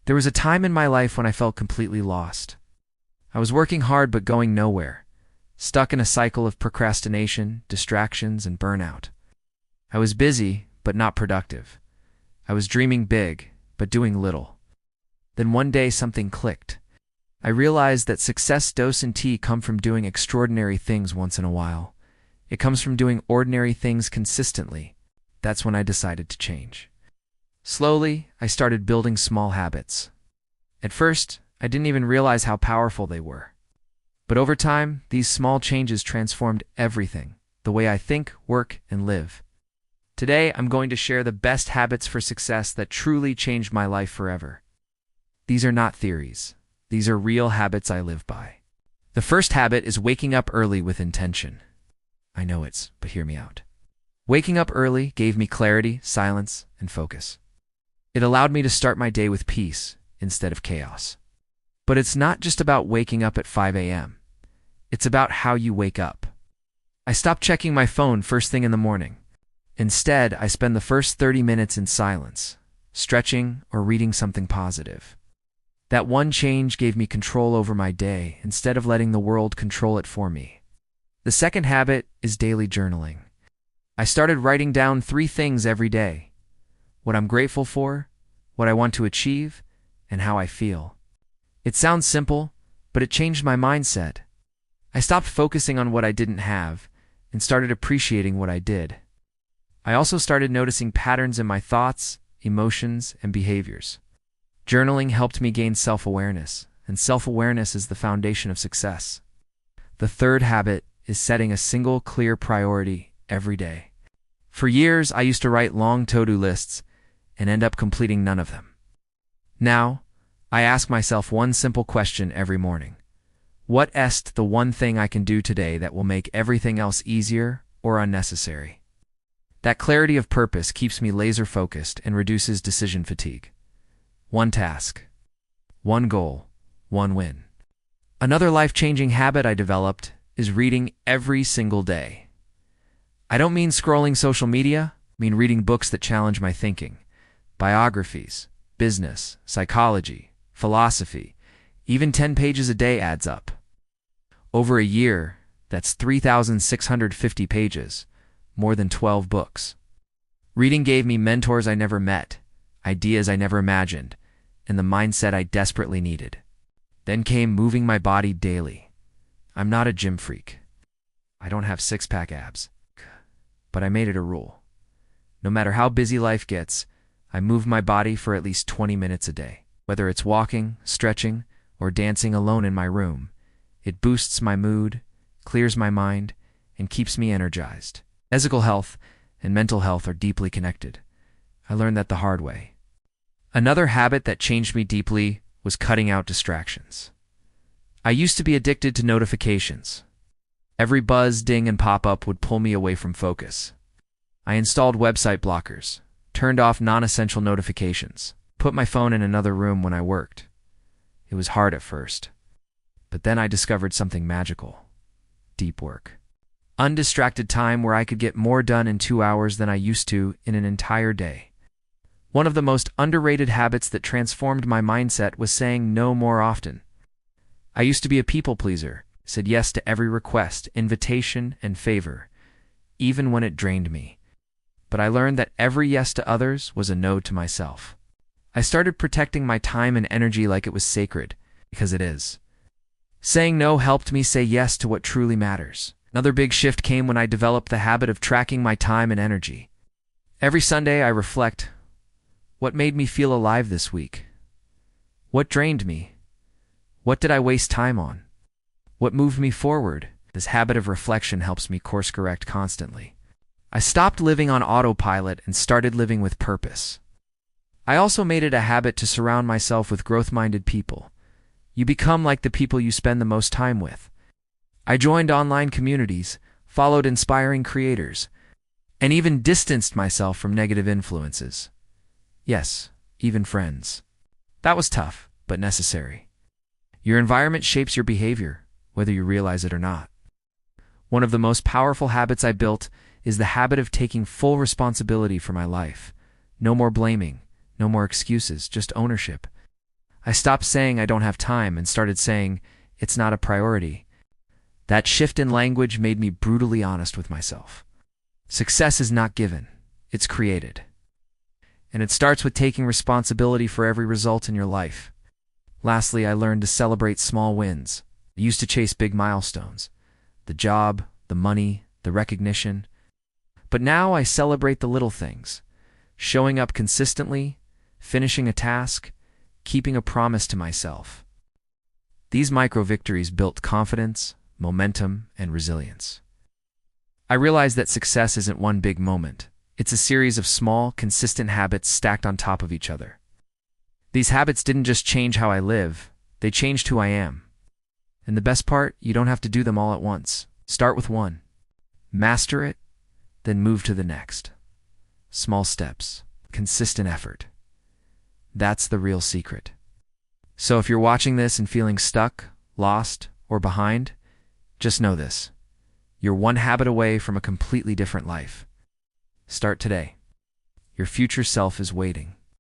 There was a time in my life when I felt completely lost. I was working hard but going nowhere, stuck in a cycle of procrastination, distractions, and burnout. I was busy but not productive. I was dreaming big but doing little. Then one day something clicked. I realized that success, dose, and tea come from doing extraordinary things once in a while. It comes from doing ordinary things consistently. That's when I decided to change. Slowly, I started building small habits. At first, I didn't even realize how powerful they were. But over time, these small changes transformed everything, the way I think, work, and live. Today, I'm going to share the best habits for success that truly changed my life forever. These are not theories. These are real habits I live by. The first habit is waking up early with intention. I know but hear me out. Waking up early gave me clarity, silence, and focus. It allowed me to start my day with peace instead of chaos. But it's not just about waking up at 5 a.m. It's about how you wake up. I stopped checking my phone first thing in the morning. Instead, I spend the first 30 minutes in silence, stretching or reading something positive. That one change gave me control over my day instead of letting the world control it for me. The second habit is daily journaling. I started writing down 3 things every day: what I'm grateful for, what I want to achieve, and how I feel. It sounds simple, but it changed my mindset. I stopped focusing on what I didn't have and started appreciating what I did. I also started noticing patterns in my thoughts, emotions, and behaviors. Journaling helped me gain self-awareness, and self-awareness is the foundation of success. The third habit is setting a single clear priority every day. For years, I used to write long to-do lists and end up completing none of them. Now, I ask myself one simple question every morning. What is the one thing I can do today that will make everything else easier or unnecessary? That clarity of purpose keeps me laser-focused and reduces decision fatigue. One task, one goal, one win. Another life-changing habit I developed is reading every single day. I don't mean scrolling social media, I mean reading books that challenge my thinking. Biographies, business, psychology, philosophy, even 10 pages a day adds up. Over a year, that's 3,650 pages, more than 12 books. Reading gave me mentors I never met, ideas I never imagined, and the mindset I desperately needed. Then came moving my body daily. I'm not a gym freak. I don't have six-pack abs, but I made it a rule. No matter how busy life gets, I move my body for at least 20 minutes a day. Whether it's walking, stretching, or dancing alone in my room, it boosts my mood, clears my mind, and keeps me energized. Physical health and mental health are deeply connected. I learned that the hard way. Another habit that changed me deeply was cutting out distractions. I used to be addicted to notifications. Every buzz, ding, and pop-up would pull me away from focus. I installed website blockers, turned off non-essential notifications, put my phone in another room when I worked. It was hard at first, but then I discovered something magical: deep work. Undistracted time where I could get more done in 2 hours than I used to in an entire day. One of the most underrated habits that transformed my mindset was saying no more often. I used to be a people pleaser, said yes to every request, invitation, and favor, even when it drained me. But I learned that every yes to others was a no to myself. I started protecting my time and energy like it was sacred, because it is. Saying no helped me say yes to what truly matters. Another big shift came when I developed the habit of tracking my time and energy. Every Sunday I reflect: what made me feel alive this week? What drained me? What did I waste time on? What moved me forward? This habit of reflection helps me course correct constantly. I stopped living on autopilot and started living with purpose. I also made it a habit to surround myself with growth-minded people. You become like the people you spend the most time with. I joined online communities, followed inspiring creators, and even distanced myself from negative influences. Yes, even friends. That was tough, but necessary. Your environment shapes your behavior, whether you realize it or not. One of the most powerful habits I built is the habit of taking full responsibility for my life. No more blaming, no more excuses, just ownership. I stopped saying I don't have time and started saying it's not a priority. That shift in language made me brutally honest with myself. Success is not given, it's created. And it starts with taking responsibility for every result in your life. Lastly, I learned to celebrate small wins. I used to chase big milestones, the job, the money, the recognition. But now I celebrate the little things, showing up consistently, finishing a task, keeping a promise to myself. These micro-victories built confidence, momentum, and resilience. I realized that success isn't one big moment. It's a series of small, consistent habits stacked on top of each other. These habits didn't just change how I live, they changed who I am. And the best part, you don't have to do them all at once. Start with one. Master it, then move to the next. Small steps, consistent effort. That's the real secret. So if you're watching this and feeling stuck, lost, or behind, just know this. You're one habit away from a completely different life. Start today. Your future self is waiting.